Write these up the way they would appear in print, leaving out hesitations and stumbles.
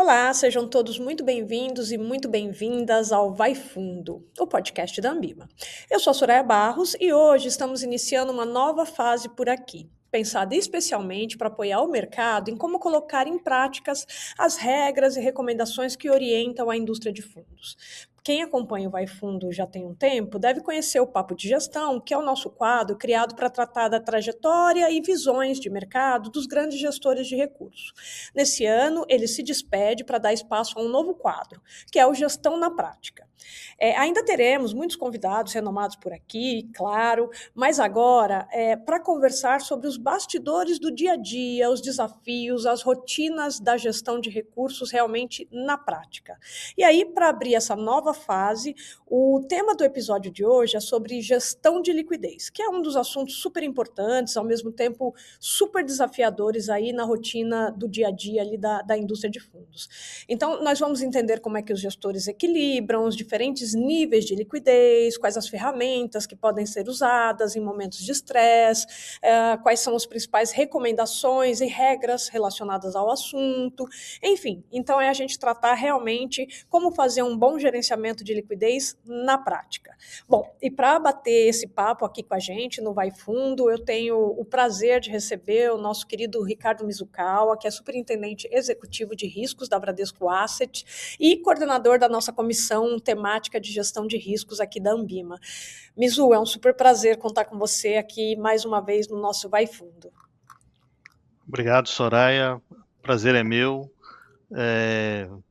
Olá, sejam todos muito bem-vindos e muito bem-vindas ao Vai Fundo, o podcast da Ambima. Eu sou a Soraya Barros e hoje estamos iniciando uma nova fase por aqui, pensada especialmente para apoiar o mercado em como colocar em práticas as regras e recomendações que orientam a indústria de fundos. Quem acompanha o Vai Fundo já tem um tempo deve conhecer o Papo de Gestão, que é o nosso quadro criado para tratar da trajetória e visões de mercado dos grandes gestores de recursos. Nesse ano, ele se despede para dar espaço a um novo quadro, que é o Gestão na Prática. Ainda teremos muitos convidados renomados por aqui, claro, mas agora para conversar sobre os bastidores do dia a dia, os desafios, as rotinas da gestão de recursos realmente na prática. E aí, para abrir essa nova fase, o tema do episódio de hoje é sobre gestão de liquidez, que é um dos assuntos super importantes, ao mesmo tempo super desafiadores aí na rotina do dia a dia ali da indústria de fundos. Então, nós vamos entender como é que os gestores equilibram os diferentes níveis de liquidez, quais as ferramentas que podem ser usadas em momentos de estresse, quais são as principais recomendações e regras relacionadas ao assunto, enfim. Então, é a gente tratar realmente como fazer um bom gerenciamento de liquidez na prática. Bom, e para bater esse papo aqui com a gente no Vai Fundo, eu tenho o prazer de receber o nosso querido Ricardo Mizukawa, que é superintendente executivo de riscos da Bradesco Asset e coordenador da nossa comissão temática de gestão de riscos aqui da Ambima. Mizu, é um super prazer contar com você aqui mais uma vez no nosso Vai Fundo. Obrigado, Soraya. Prazer é meu.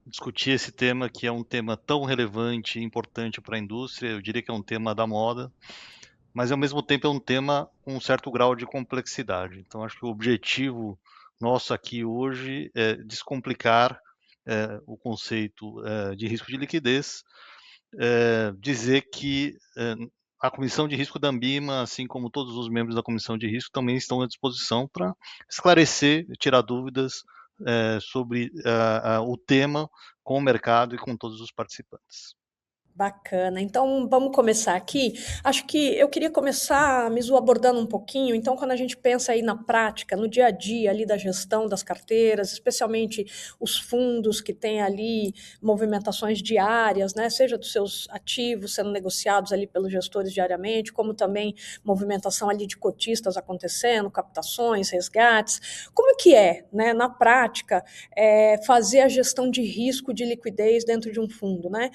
Discutir esse tema que é um tema tão relevante e importante para a indústria, eu diria que é um tema da moda, mas ao mesmo tempo é um tema com um certo grau de complexidade. Então acho que o objetivo nosso aqui hoje é descomplicar o conceito de risco de liquidez, dizer que a Comissão de Risco da Ambima, assim como todos os membros da Comissão de Risco, também estão à disposição para esclarecer, tirar dúvidas sobre o tema com o mercado e com todos os participantes. Bacana. Então, vamos começar aqui. Acho que eu queria começar, Mizu, abordando um pouquinho. Então, quando a gente pensa aí na prática, no dia a dia ali da gestão das carteiras, especialmente os fundos que têm ali movimentações diárias, né? Seja dos seus ativos sendo negociados ali pelos gestores diariamente, como também movimentação ali de cotistas acontecendo, captações, resgates. Como que é, né, na prática, fazer a gestão de risco de liquidez dentro de um fundo, né?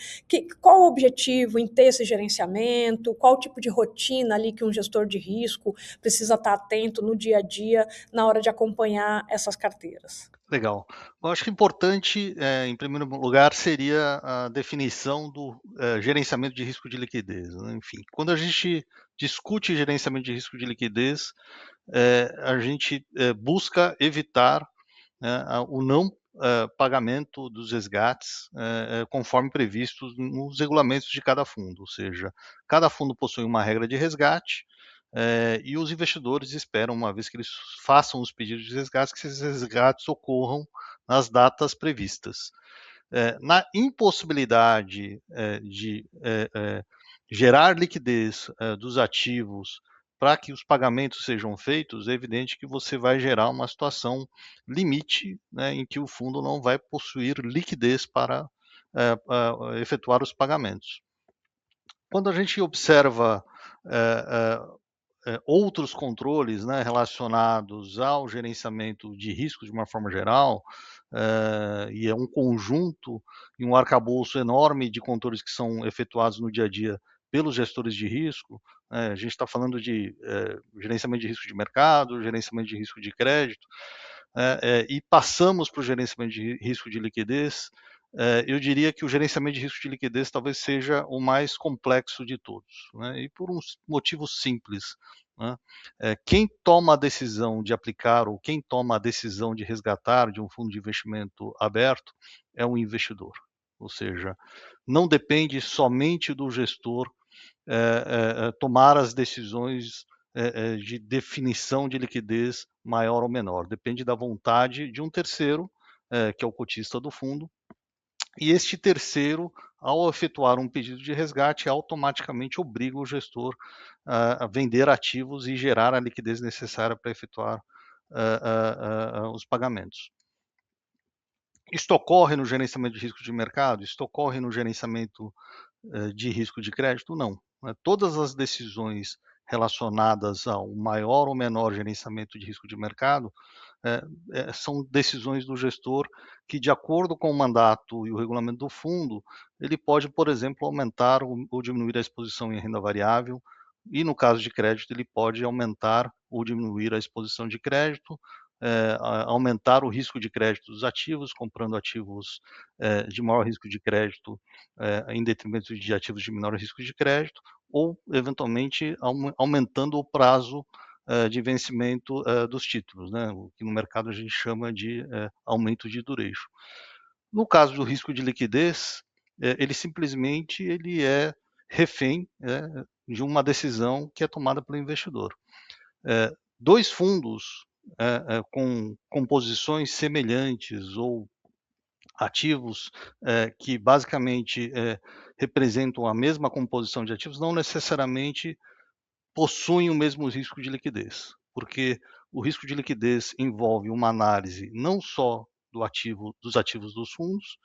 Qual o objetivo em ter esse gerenciamento, qual o tipo de rotina ali que um gestor de risco precisa estar atento no dia a dia na hora de acompanhar essas carteiras? Legal. Eu acho que importante, em primeiro lugar, seria a definição do gerenciamento de risco de liquidez, né? Enfim, quando a gente discute gerenciamento de risco de liquidez, a gente busca evitar, né, o não pagamento dos resgates conforme previstos nos regulamentos de cada fundo, ou seja, cada fundo possui uma regra de resgate e os investidores esperam, uma vez que eles façam os pedidos de resgate, que esses resgates ocorram nas datas previstas. Na impossibilidade de gerar liquidez dos ativos para que os pagamentos sejam feitos, é evidente que você vai gerar uma situação limite, né, em que o fundo não vai possuir liquidez para efetuar os pagamentos. Quando a gente observa outros controles, né, relacionados ao gerenciamento de riscos de uma forma geral, e é um conjunto e um arcabouço enorme de controles que são efetuados no dia a dia pelos gestores de risco. A gente está falando de gerenciamento de risco de mercado, gerenciamento de risco de crédito, e passamos para o gerenciamento de risco de liquidez. Eu diria que o gerenciamento de risco de liquidez talvez seja o mais complexo de todos, né? E por um motivo simples, né? Quem toma a decisão de aplicar ou quem toma a decisão de resgatar de um fundo de investimento aberto é o investidor. Ou seja, não depende somente do gestor tomar as decisões de definição de liquidez maior ou menor. Depende da vontade de um terceiro, que é o cotista do fundo, e este terceiro, ao efetuar um pedido de resgate, automaticamente obriga o gestor a vender ativos e gerar a liquidez necessária para efetuar os pagamentos. Isto ocorre no gerenciamento de risco de mercado? Isto ocorre no gerenciamento de risco de crédito? Não. Todas as decisões relacionadas ao maior ou menor gerenciamento de risco de mercado são decisões do gestor que, de acordo com o mandato e o regulamento do fundo, ele pode, por exemplo, aumentar ou diminuir a exposição em renda variável, e no caso de crédito, ele pode aumentar ou diminuir a exposição de crédito, aumentar o risco de crédito dos ativos, comprando ativos de maior risco de crédito em detrimento de ativos de menor risco de crédito, ou, eventualmente, aumentando o prazo de vencimento dos títulos, né, o que no mercado a gente chama de aumento de duration. No caso do risco de liquidez, ele simplesmente ele é refém de uma decisão que é tomada pelo investidor. Dois fundos com composições semelhantes ou ativos que basicamente representam a mesma composição de ativos não necessariamente possuem o mesmo risco de liquidez, porque o risco de liquidez envolve uma análise não só dos ativos dos fundos,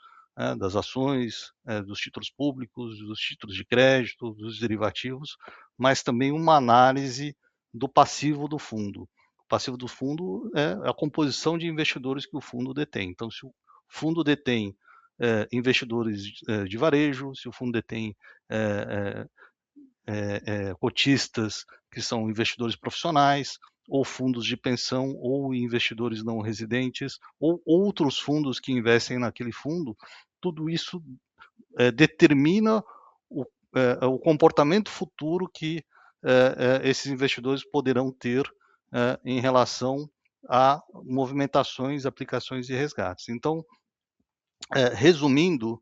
das ações, dos títulos públicos, dos títulos de crédito, dos derivativos, mas também uma análise do passivo do fundo. O passivo do fundo é a composição de investidores que o fundo detém. Então, se o fundo detém investidores de varejo, se o fundo detém cotistas que são investidores profissionais, ou fundos de pensão, ou investidores não residentes, ou outros fundos que investem naquele fundo, tudo isso determina o comportamento futuro que esses investidores poderão ter em relação a movimentações, aplicações e resgates. Então, resumindo,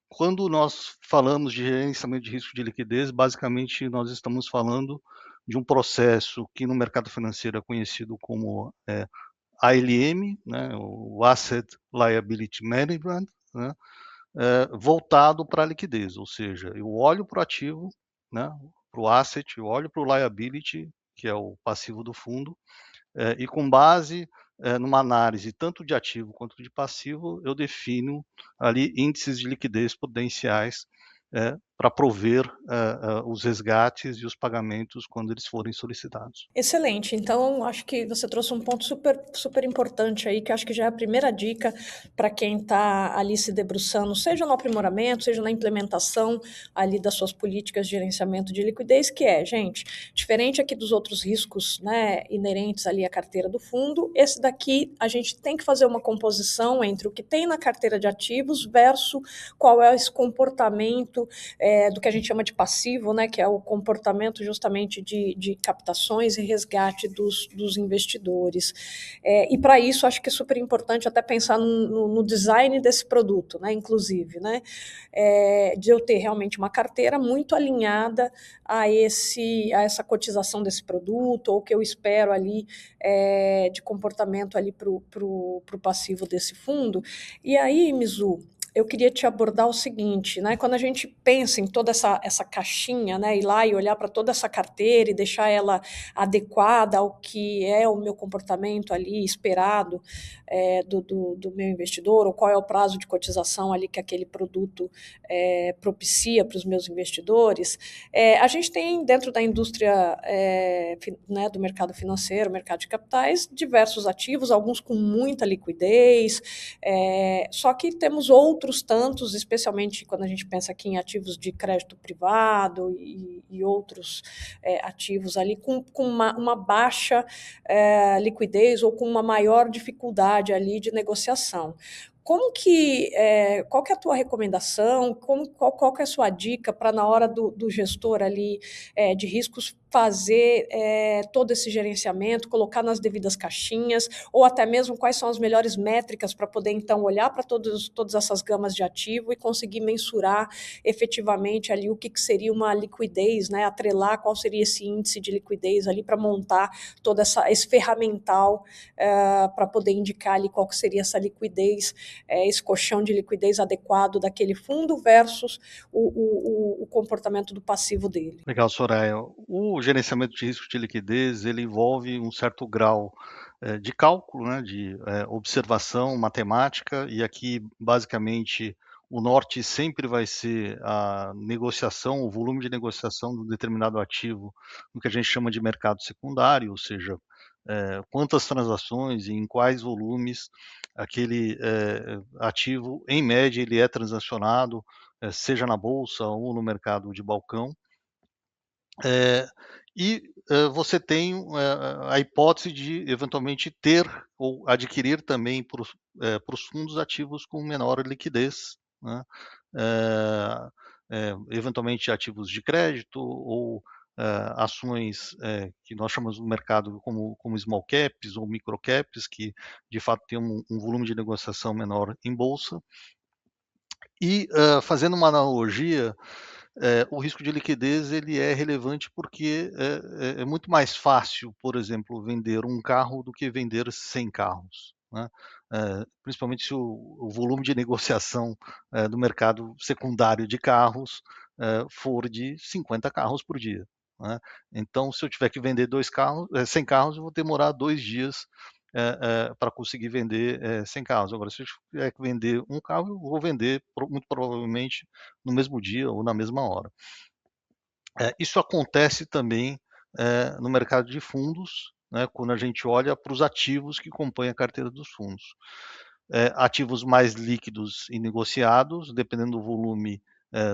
quando nós falamos de gerenciamento de risco de liquidez, basicamente nós estamos falando de um processo que no mercado financeiro é conhecido como ALM, né, o Asset Liability Management, né, voltado para a liquidez, ou seja, eu olho para o ativo, né, para o asset, eu olho para o liability, que é o passivo do fundo, e com base numa análise tanto de ativo quanto de passivo, eu defino ali índices de liquidez prudenciais para prover os resgates e os pagamentos quando eles forem solicitados. Excelente. Então, acho que você trouxe um ponto super, super importante aí, que acho que já é a primeira dica para quem está ali se debruçando, seja no aprimoramento, seja na implementação ali das suas políticas de gerenciamento de liquidez, que é, gente, diferente aqui dos outros riscos, né, inerentes ali à carteira do fundo, esse daqui a gente tem que fazer uma composição entre o que tem na carteira de ativos versus qual é esse comportamento do que a gente chama de passivo, né, que é o comportamento justamente de captações e resgate dos investidores. E para isso, acho que é super importante até pensar no design desse produto, né, inclusive, né, de eu ter realmente uma carteira muito alinhada a essa cotização desse produto, ou que eu espero ali de comportamento ali para o passivo desse fundo. E aí, Mizu, eu queria te abordar o seguinte, né? Quando a gente pensa em toda essa caixinha, né? Ir lá e olhar para toda essa carteira e deixar ela adequada ao que é o meu comportamento ali esperado do meu investidor, ou qual é o prazo de cotização ali que aquele produto propicia para os meus investidores, a gente tem dentro da indústria né, do mercado financeiro, mercado de capitais, diversos ativos, alguns com muita liquidez, só que temos outros tantos, especialmente quando a gente pensa aqui em ativos de crédito privado e outros ativos ali com uma baixa liquidez ou com uma maior dificuldade ali de negociação. Qual que é a tua recomendação? Qual que é a sua dica para na hora do gestor ali de riscos fazer todo esse gerenciamento, colocar nas devidas caixinhas, ou até mesmo quais são as melhores métricas para poder então olhar para todas essas gamas de ativo e conseguir mensurar efetivamente ali o que seria uma liquidez, né? Atrelar qual seria esse índice de liquidez ali para montar todo esse ferramental para poder indicar ali qual que seria essa liquidez, esse colchão de liquidez adequado daquele fundo versus o comportamento do passivo dele. Legal, Soraya. o gerenciamento de risco de liquidez, ele envolve um certo grau de cálculo, né, de observação matemática, e aqui, basicamente, o norte sempre vai ser a negociação, o volume de negociação de um determinado ativo, no que a gente chama de mercado secundário, ou seja, quantas transações e em quais volumes aquele ativo, em média, ele é transacionado, seja na bolsa ou no mercado de balcão. E você tem a hipótese de eventualmente ter ou adquirir também para os fundos ativos com menor liquidez, né? Eventualmente ativos de crédito ou ações que nós chamamos no mercado como small caps ou micro caps, que de fato tem um volume de negociação menor em bolsa. E fazendo uma analogia, o risco de liquidez ele é relevante porque é muito mais fácil, por exemplo, vender um carro do que vender 100 carros, né? Principalmente se o volume de negociação do mercado secundário de carros for de 50 carros por dia, né? Então, se eu tiver que vender 100 carros, eu vou demorar 2 dias para conseguir vender 100 carros. Agora, se eu tiver que vender um carro, eu vou vender muito provavelmente no mesmo dia ou na mesma hora. Isso acontece também no mercado de fundos, né, quando a gente olha para os ativos que compõem a carteira dos fundos. Ativos mais líquidos e negociados, dependendo do volume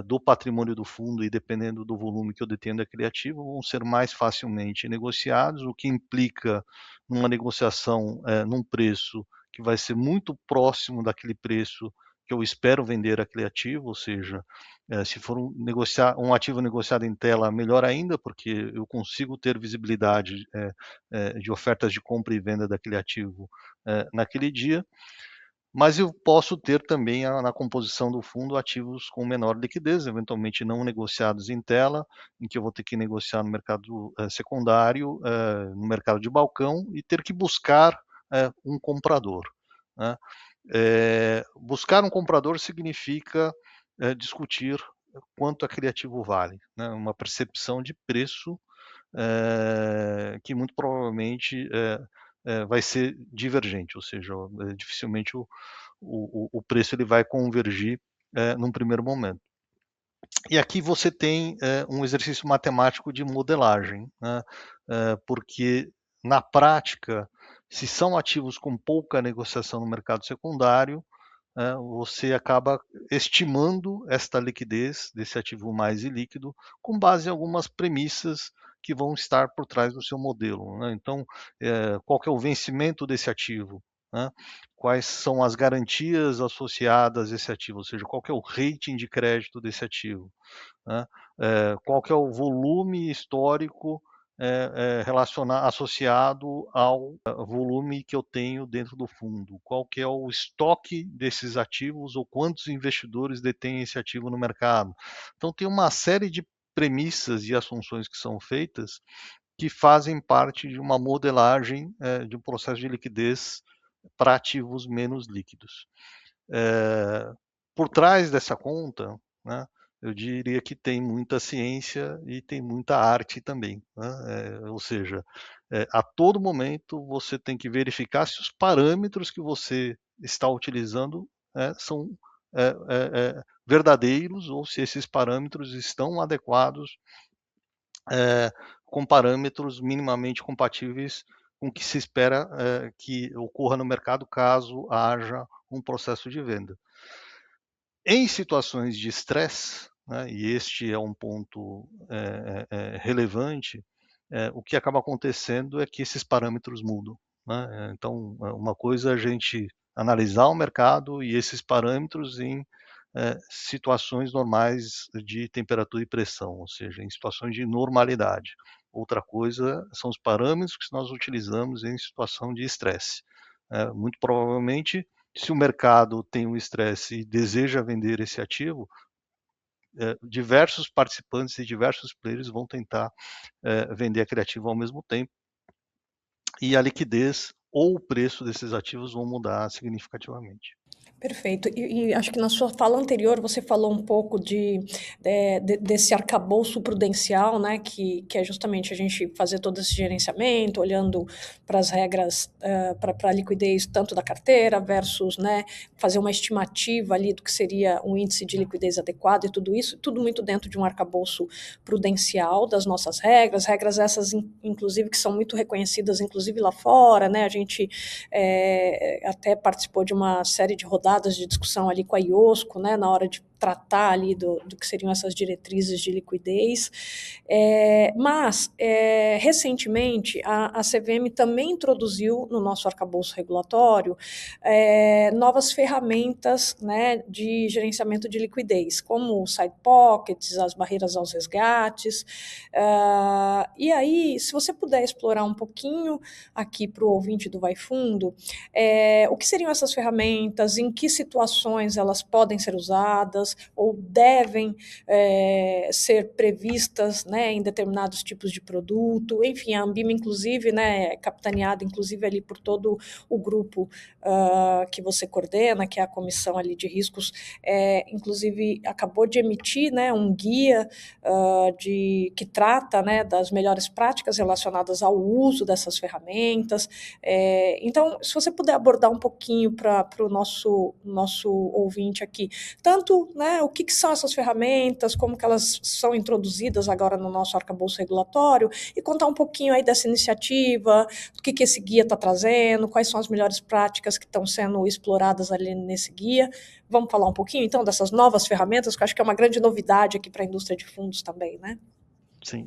do patrimônio do fundo e dependendo do volume que eu detenho daquele ativo, vão ser mais facilmente negociados, o que implica numa negociação num preço que vai ser muito próximo daquele preço que eu espero vender aquele ativo, ou seja, se for um ativo negociado em tela, melhor ainda, porque eu consigo ter visibilidade de ofertas de compra e venda daquele ativo naquele dia. Mas eu posso ter também na composição do fundo ativos com menor liquidez, eventualmente não negociados em tela, em que eu vou ter que negociar no mercado secundário, no mercado de balcão, e ter que buscar um comprador, né? Buscar um comprador significa discutir quanto aquele ativo vale, né? Uma percepção de preço que muito provavelmente vai ser divergente, ou seja, dificilmente o preço ele vai convergir num primeiro momento. E aqui você tem um exercício matemático de modelagem, né? Porque na prática, se são ativos com pouca negociação no mercado secundário, você acaba estimando esta liquidez desse ativo mais ilíquido com base em algumas premissas que vão estar por trás do seu modelo, né? Então, qual que é o vencimento desse ativo, né? Quais são as garantias associadas a esse ativo, ou seja, qual que é o rating de crédito desse ativo, né? Qual que é o volume histórico associado ao volume que eu tenho dentro do fundo, qual que é o estoque desses ativos ou quantos investidores detêm esse ativo no mercado. Então tem uma série de premissas e assunções que são feitas que fazem parte de uma modelagem de um processo de liquidez para ativos menos líquidos. Por trás dessa conta, né, eu diria que tem muita ciência e tem muita arte também, né? Ou seja, a todo momento você tem que verificar se os parâmetros que você está utilizando são verdadeiros ou se esses parâmetros estão adequados com parâmetros minimamente compatíveis com o que se espera que ocorra no mercado caso haja um processo de venda. Em situações de estresse, né, e este é um ponto relevante, o que acaba acontecendo é que esses parâmetros mudam, né? Então, uma coisa é a gente analisar o mercado e esses parâmetros em situações normais de temperatura e pressão, ou seja, em situações de normalidade. Outra coisa são os parâmetros que nós utilizamos em situação de estresse. Muito provavelmente, se o mercado tem um estresse e deseja vender esse ativo, diversos participantes e diversos players vão tentar vender aquele ativo ao mesmo tempo, e a liquidez ou o preço desses ativos vão mudar significativamente. Perfeito. E acho que na sua fala anterior você falou um pouco desse arcabouço prudencial, né, que é justamente a gente fazer todo esse gerenciamento, olhando para as regras, para a liquidez tanto da carteira versus, né, fazer uma estimativa ali do que seria um índice de liquidez adequado e tudo isso, tudo muito dentro de um arcabouço prudencial das nossas regras essas, inclusive, que são muito reconhecidas, inclusive lá fora, né, a gente até participou de uma série de rodadas de discussão ali com a IOSCO, né, na hora de tratar ali do que seriam essas diretrizes de liquidez. Mas, recentemente, a CVM também introduziu no nosso arcabouço regulatório novas ferramentas, né, de gerenciamento de liquidez, como o side pockets, as barreiras aos resgates. E aí, se você puder explorar um pouquinho aqui para o ouvinte do Vai Fundo, o que seriam essas ferramentas, em que situações elas podem ser usadas ou devem ser previstas, né, em determinados tipos de produto. Enfim, a Ambima, inclusive, né, é capitaneada, inclusive, ali por todo o grupo que você coordena, que é a comissão ali de riscos, inclusive acabou de emitir, né, um guia que trata, né, das melhores práticas relacionadas ao uso dessas ferramentas. Então, se você puder abordar um pouquinho para o nosso ouvinte aqui, tanto, né, o que são essas ferramentas, como que elas são introduzidas agora no nosso arcabouço regulatório, e contar um pouquinho aí dessa iniciativa, o que esse guia está trazendo, quais são as melhores práticas que estão sendo exploradas ali nesse guia. Vamos falar um pouquinho, então, dessas novas ferramentas, que eu acho que é uma grande novidade aqui para a indústria de fundos também, né? Sim,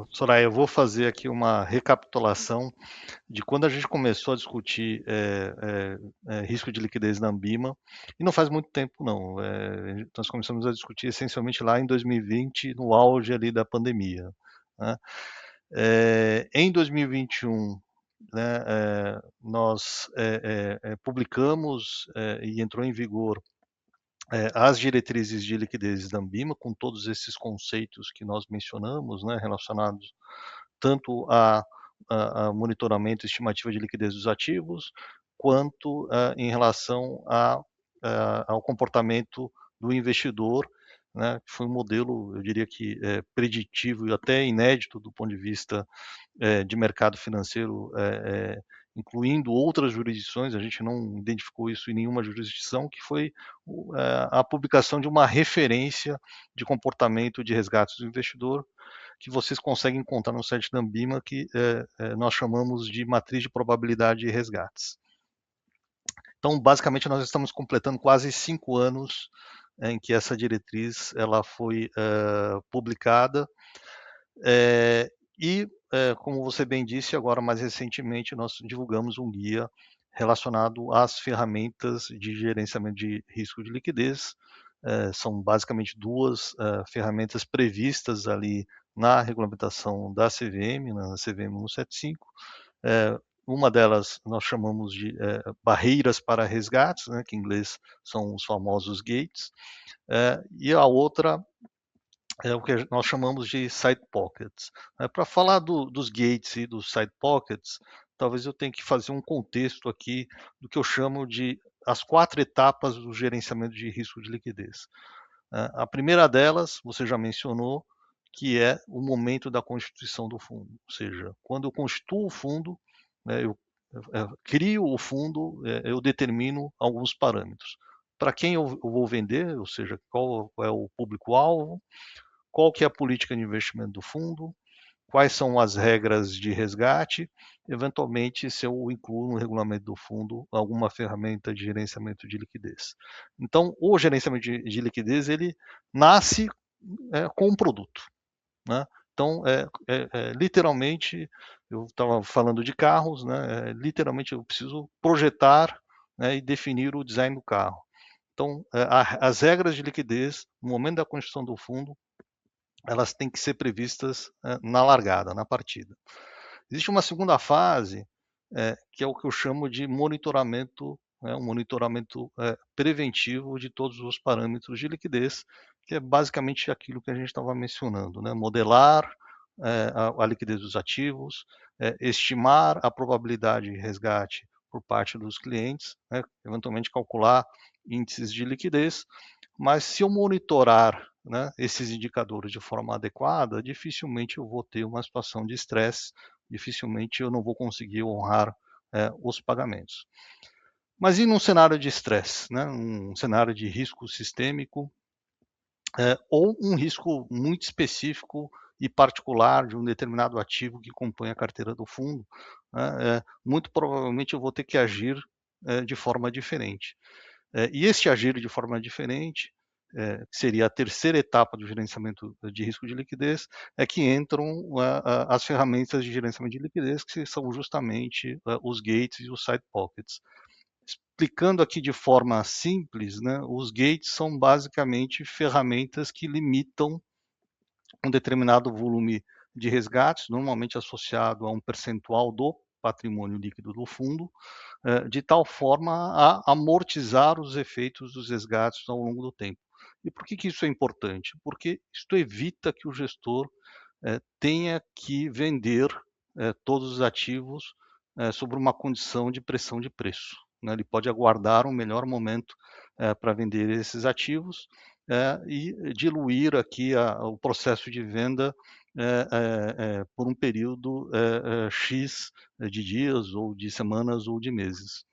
Soraya, eu vou fazer aqui uma recapitulação de quando a gente começou a discutir risco de liquidez na Ambima, e não faz muito tempo não. Nós começamos a discutir essencialmente lá em 2020, no auge ali da pandemia, né? Em 2021, né, nós publicamos e entrou em vigor as diretrizes de liquidez da Ambima, com todos esses conceitos que nós mencionamos, né, relacionados tanto a monitoramento e estimativa de liquidez dos ativos, quanto em relação ao comportamento do investidor, né, que foi um modelo, eu diria que preditivo e até inédito do ponto de vista de mercado financeiro, incluindo outras jurisdições, a gente não identificou isso em nenhuma jurisdição, que foi a publicação de uma referência de comportamento de resgates do investidor, que vocês conseguem encontrar no site da Ambima, que nós chamamos de matriz de probabilidade de resgates. Então, basicamente, nós estamos completando quase 5 anos em que essa diretriz ela foi publicada, e, como você bem disse, agora mais recentemente nós divulgamos um guia relacionado às ferramentas de gerenciamento de risco de liquidez. São basicamente duas ferramentas previstas ali na regulamentação da CVM, na CVM 175. Uma delas nós chamamos de barreiras para resgates, né, que em inglês são os famosos gates, e a outra é o que nós chamamos de side pockets. Para falar dos gates e dos side pockets, talvez eu tenha que fazer um contexto aqui do que eu chamo de as 4 etapas do gerenciamento de risco de liquidez. A primeira delas, você já mencionou, que é o momento da constituição do fundo, ou seja, quando eu constituo o fundo, né, eu crio o fundo, eu determino alguns parâmetros. Para quem eu vou vender, ou seja, qual é o público-alvo, qual que é a política de investimento do fundo, quais são as regras de resgate, eventualmente se eu incluo no regulamento do fundo alguma ferramenta de gerenciamento de liquidez. Então, o gerenciamento de liquidez, ele nasce com um produto, né? Então, literalmente, eu estava falando de carros, né? Literalmente eu preciso projetar, né, e definir o design do carro. Então, as regras de liquidez, no momento da construção do fundo, elas têm que ser previstas na largada, na partida. Existe uma segunda fase, que é o que eu chamo de monitoramento, um monitoramento preventivo de todos os parâmetros de liquidez, que é basicamente aquilo que a gente estava mencionando, né? Modelar a liquidez dos ativos, estimar a probabilidade de resgate por parte dos clientes, né? Eventualmente calcular índices de liquidez, mas se eu monitorar, né, esses indicadores de forma adequada, dificilmente eu vou ter uma situação de estresse, dificilmente eu não vou conseguir honrar os pagamentos. Mas e num cenário de estresse, né, um cenário de risco sistêmico, ou um risco muito específico e particular de um determinado ativo que compõe a carteira do fundo, né, muito provavelmente eu vou ter que agir de forma diferente. E esse agir de forma diferente, que seria a terceira etapa do gerenciamento de risco de liquidez, é que entram as ferramentas de gerenciamento de liquidez, que são justamente os gates e os side pockets. Explicando aqui de forma simples, né, os gates são basicamente ferramentas que limitam um determinado volume de resgates, normalmente associado a um percentual do patrimônio líquido do fundo, de tal forma a amortizar os efeitos dos resgates ao longo do tempo. E por que isso é importante? Porque isto evita que o gestor tenha que vender todos os ativos sob uma condição de pressão de preço, né? Ele pode aguardar um melhor momento para vender esses ativos e diluir aqui o processo de venda por um período X de dias, ou de semanas, ou de meses.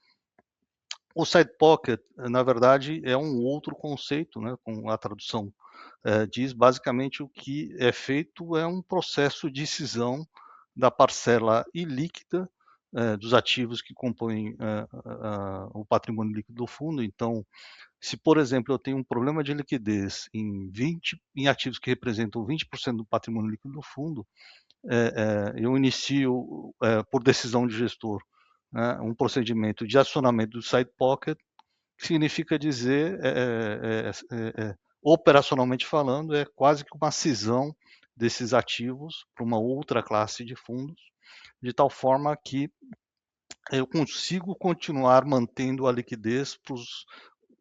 O side pocket, na verdade, é um outro conceito, né, com a tradução diz basicamente o que é feito é um processo de cisão da parcela ilíquida dos ativos que compõem o patrimônio líquido do fundo. Então, se, por exemplo, eu tenho um problema de liquidez em ativos que representam 20% do patrimônio líquido do fundo, eu inicio, por decisão de gestor, né, um procedimento de acionamento do side pocket, que significa dizer, operacionalmente falando, é quase que uma cisão desses ativos para uma outra classe de fundos, de tal forma que eu consigo continuar mantendo a liquidez para os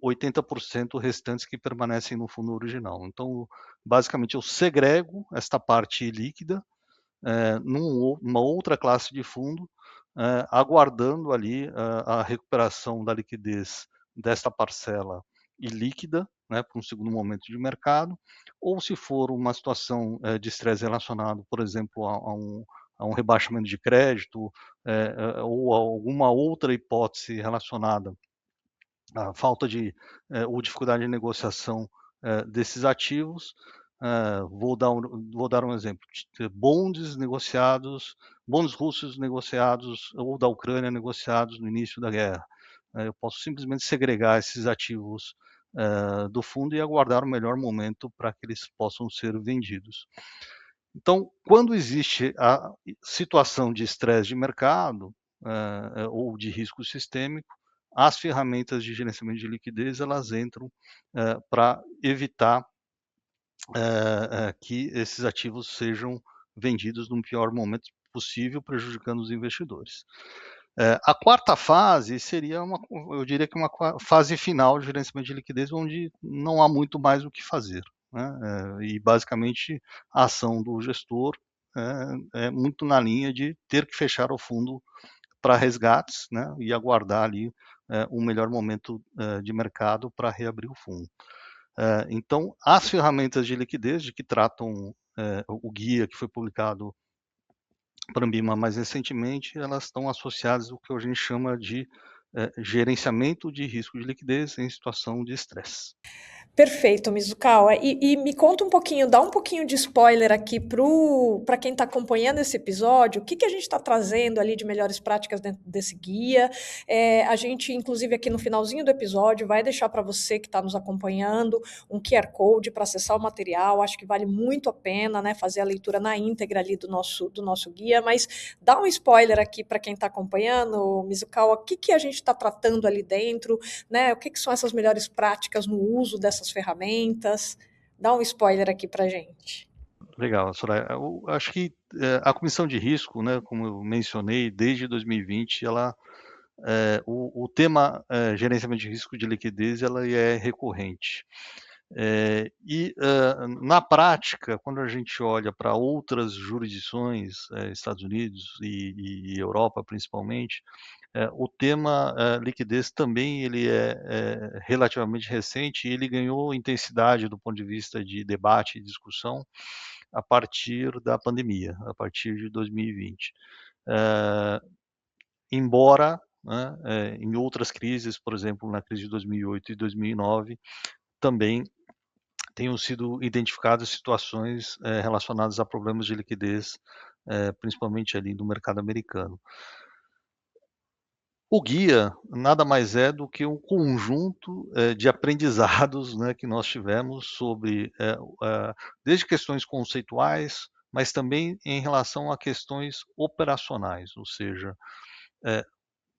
80% restantes que permanecem no fundo original. Então, basicamente, eu segrego esta parte líquida numa outra classe de fundo, aguardando ali a recuperação da liquidez desta parcela ilíquida, né, para um segundo momento de mercado, ou se for uma situação de estresse relacionado, por exemplo, a um rebaixamento de crédito, ou a alguma outra hipótese relacionada à falta de ou dificuldade de negociação desses ativos. Vou dar um exemplo: bondes russos negociados, ou da Ucrânia negociados no início da guerra. Eu posso simplesmente segregar esses ativos do fundo e aguardar o melhor momento para que eles possam ser vendidos. Então, quando existe a situação de estresse de mercado ou de risco sistêmico, as ferramentas de gerenciamento de liquidez elas entram para evitar que esses ativos sejam vendidos no pior momento possível, prejudicando os investidores. A quarta fase seria eu diria que uma fase final de gerenciamento de liquidez, onde não há muito mais o que fazer, né? E basicamente a ação do gestor é muito na linha de ter que fechar o fundo para resgates, né? E aguardar ali um melhor momento de mercado para reabrir o fundo. Então, as ferramentas de liquidez de que tratam o guia que foi publicado para a Ambima mais recentemente, elas estão associadas ao que a gente chama de gerenciamento de risco de liquidez em situação de estresse. Perfeito, Mizukawa. E me conta um pouquinho, dá um pouquinho de spoiler aqui para quem está acompanhando esse episódio, o que a gente está trazendo ali de melhores práticas dentro desse guia. A gente, inclusive, aqui no finalzinho do episódio, vai deixar para você que está nos acompanhando um QR Code para acessar o material. Acho que vale muito a pena, né, fazer a leitura na íntegra ali do nosso guia, mas dá um spoiler aqui para quem está acompanhando, Mizukawa, o que a gente está tratando ali dentro, né? O que são essas melhores práticas no uso dessas ferramentas? Dá um spoiler aqui para gente. Legal, Soraya. Eu acho que a comissão de risco, né, como eu mencionei, desde 2020, o tema gerenciamento de risco de liquidez ela é recorrente. Na prática, quando a gente olha para outras jurisdições, Estados Unidos e Europa principalmente, o tema liquidez também ele é relativamente recente e ele ganhou intensidade do ponto de vista de debate e discussão a partir da pandemia, a partir de 2020. Embora, né, em outras crises, por exemplo, na crise de 2008 e 2009, também tenham sido identificadas situações relacionadas a problemas de liquidez, principalmente ali no mercado americano. O guia nada mais é do que um conjunto de aprendizados, né, que nós tivemos sobre desde questões conceituais, mas também em relação a questões operacionais, ou seja,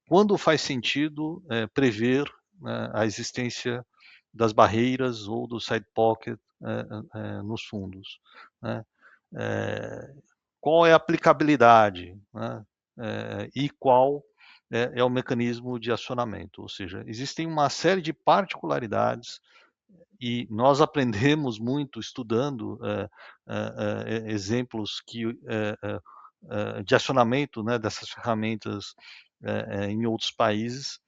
quando faz sentido prever, né, a existência das barreiras ou do side pocket nos fundos, né? Qual é a aplicabilidade, né? E qual é o mecanismo de acionamento, ou seja, existem uma série de particularidades e nós aprendemos muito estudando exemplos de acionamento, né, dessas ferramentas em outros países.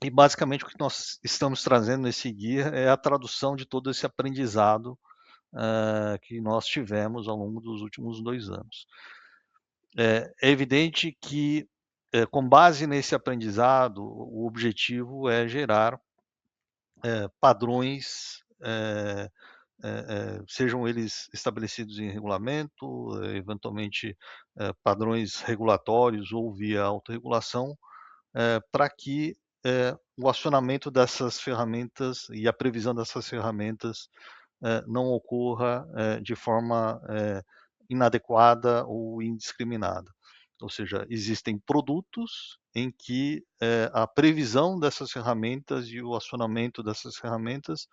E basicamente o que nós estamos trazendo nesse guia é a tradução de todo esse aprendizado que nós tivemos ao longo dos últimos 2 anos. É evidente que, com base nesse aprendizado, o objetivo é gerar padrões, sejam eles estabelecidos em regulamento, eventualmente padrões regulatórios ou via autorregulação, para que o acionamento dessas ferramentas e a previsão dessas ferramentas não ocorra de forma inadequada ou indiscriminada. Ou seja, existem produtos em que a previsão dessas ferramentas e o acionamento dessas ferramentas,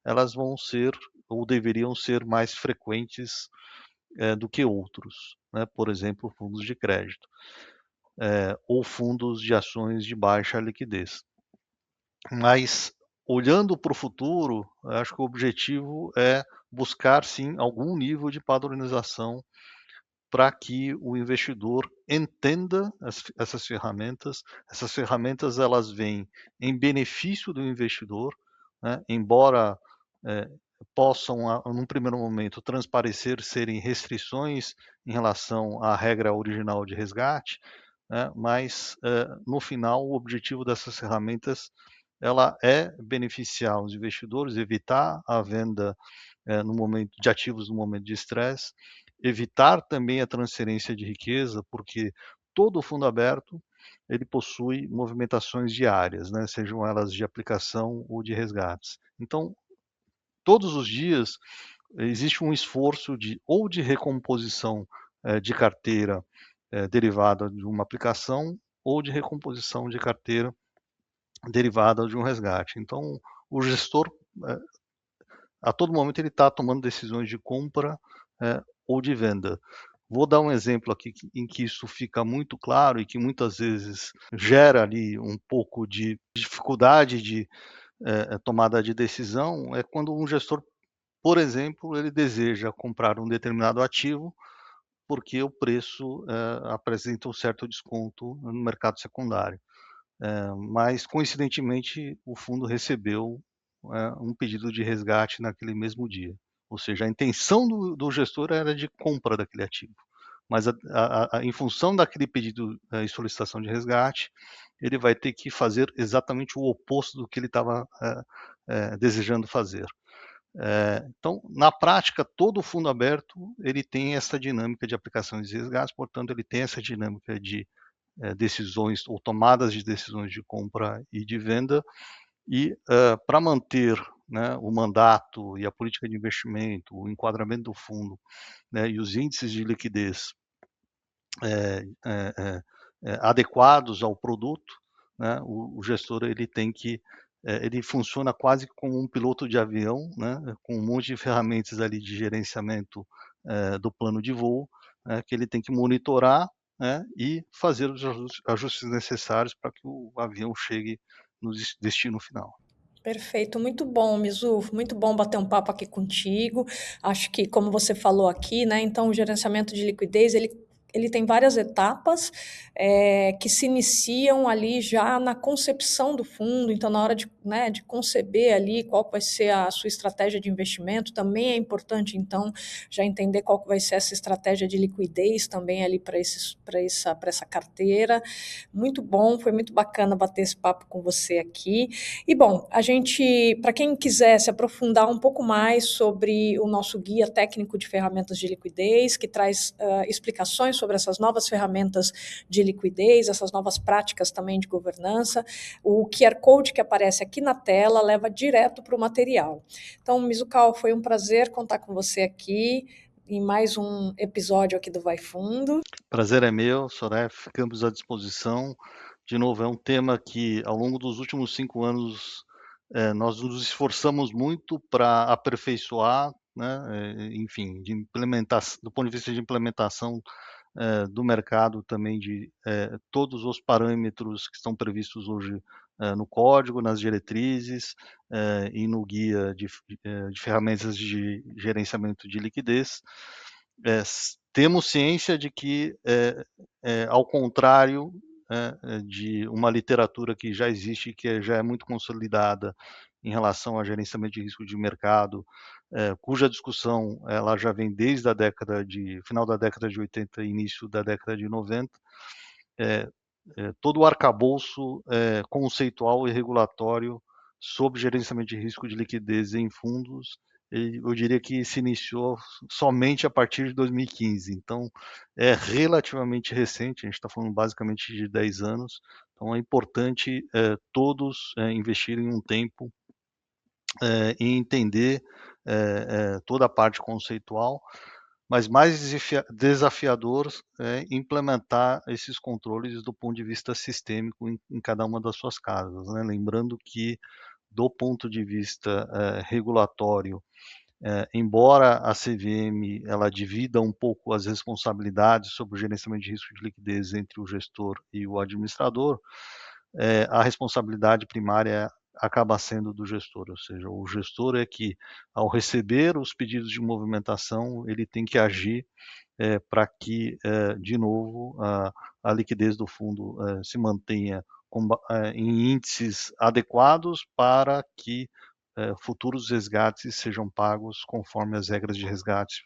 elas vão ser ou deveriam ser mais frequentes do que outros, né? Por exemplo, fundos de crédito ou fundos de ações de baixa liquidez. Mas, olhando para o futuro, acho que o objetivo é buscar, sim, algum nível de padronização para que o investidor entenda essas ferramentas. Essas ferramentas elas vêm em benefício do investidor, né? Embora possam, num primeiro momento, transparecer serem restrições em relação à regra original de resgate, né? Mas no final o objetivo dessas ferramentas ela é beneficiar os investidores, evitar a venda no momento de ativos no momento de estresse, evitar também a transferência de riqueza, porque todo fundo aberto ele possui movimentações diárias, né, sejam elas de aplicação ou de resgates. Então, todos os dias existe um esforço de ou de recomposição de carteira derivada de uma aplicação ou de recomposição de carteira derivada de um resgate. Então, o gestor a todo momento ele está tomando decisões de compra ou de venda. Vou dar um exemplo aqui em que isso fica muito claro e que muitas vezes gera ali um pouco de dificuldade de tomada de decisão, é quando um gestor, por exemplo, ele deseja comprar um determinado ativo porque o preço apresenta um certo desconto no mercado secundário. Mas, coincidentemente, o fundo recebeu um pedido de resgate naquele mesmo dia. Ou seja, a intenção do gestor era de compra daquele ativo. Mas, em função daquele pedido e solicitação de resgate, ele vai ter que fazer exatamente o oposto do que ele estava desejando fazer. Então, na prática, todo fundo aberto ele tem essa dinâmica de aplicações de resgates, portanto, ele tem essa dinâmica de decisões ou tomadas de decisões de compra e de venda, e para manter, né, o mandato e a política de investimento, o enquadramento do fundo, né, e os índices de liquidez adequados ao produto, né, o gestor ele tem que ele funciona quase como um piloto de avião, né, com um monte de ferramentas ali de gerenciamento do plano de voo, que ele tem que monitorar, né, e fazer os ajustes necessários para que o avião chegue no destino final. Perfeito, muito bom, Mizu, muito bom bater um papo aqui contigo. Acho que, como você falou aqui, né, então o gerenciamento de liquidez, ele tem várias etapas que se iniciam ali já na concepção do fundo, então na hora de, né, de conceber ali qual vai ser a sua estratégia de investimento, também é importante, então, já entender qual vai ser essa estratégia de liquidez também ali para essa carteira. Muito bom, foi muito bacana bater esse papo com você aqui. E bom, a gente, para quem quiser se aprofundar um pouco mais sobre o nosso guia técnico de ferramentas de liquidez, que traz explicações sobre essas novas ferramentas de liquidez, essas novas práticas também de governança, o QR Code que aparece aqui na tela leva direto para o material. Então, Mizucal, foi um prazer contar com você aqui em mais um episódio aqui do Vai Fundo. Prazer é meu, Soraya, ficamos à disposição. De novo, é um tema que, ao longo dos últimos 5 anos, nós nos esforçamos muito para aperfeiçoar, né, enfim, de implementação, do ponto de vista de implementação do mercado também de todos os parâmetros que estão previstos hoje no código, nas diretrizes e no guia de ferramentas de gerenciamento de liquidez. Temos ciência de que, ao contrário de uma literatura que já existe, que já é muito consolidada em relação a gerenciamento de risco de mercado, cuja discussão ela já vem desde a final da década de 80 e início da década de 90, todo o arcabouço conceitual e regulatório sobre gerenciamento de risco de liquidez em fundos, eu diria que se iniciou somente a partir de 2015. Então, é relativamente recente, a gente está falando basicamente de 10 anos, então é importante todos investirem um tempo em entender toda a parte conceitual, mas mais desafiador é implementar esses controles do ponto de vista sistêmico em cada uma das suas casas, né? Lembrando que, do ponto de vista regulatório, embora a CVM ela divida um pouco as responsabilidades sobre o gerenciamento de risco de liquidez entre o gestor e o administrador, a responsabilidade primária acaba sendo do gestor, ou seja, o gestor é que, ao receber os pedidos de movimentação, ele tem que agir para que, de novo, a liquidez do fundo se mantenha em índices adequados para que futuros resgates sejam pagos conforme as regras de resgate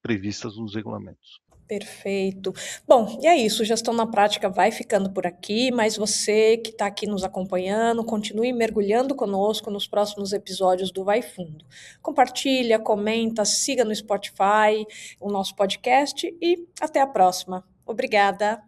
previstas nos regulamentos. Perfeito. Bom, e é isso, Gestão na Prática vai ficando por aqui, mas você que está aqui nos acompanhando, continue mergulhando conosco nos próximos episódios do Vai Fundo. Compartilha, comenta, siga no Spotify o nosso podcast e até a próxima. Obrigada.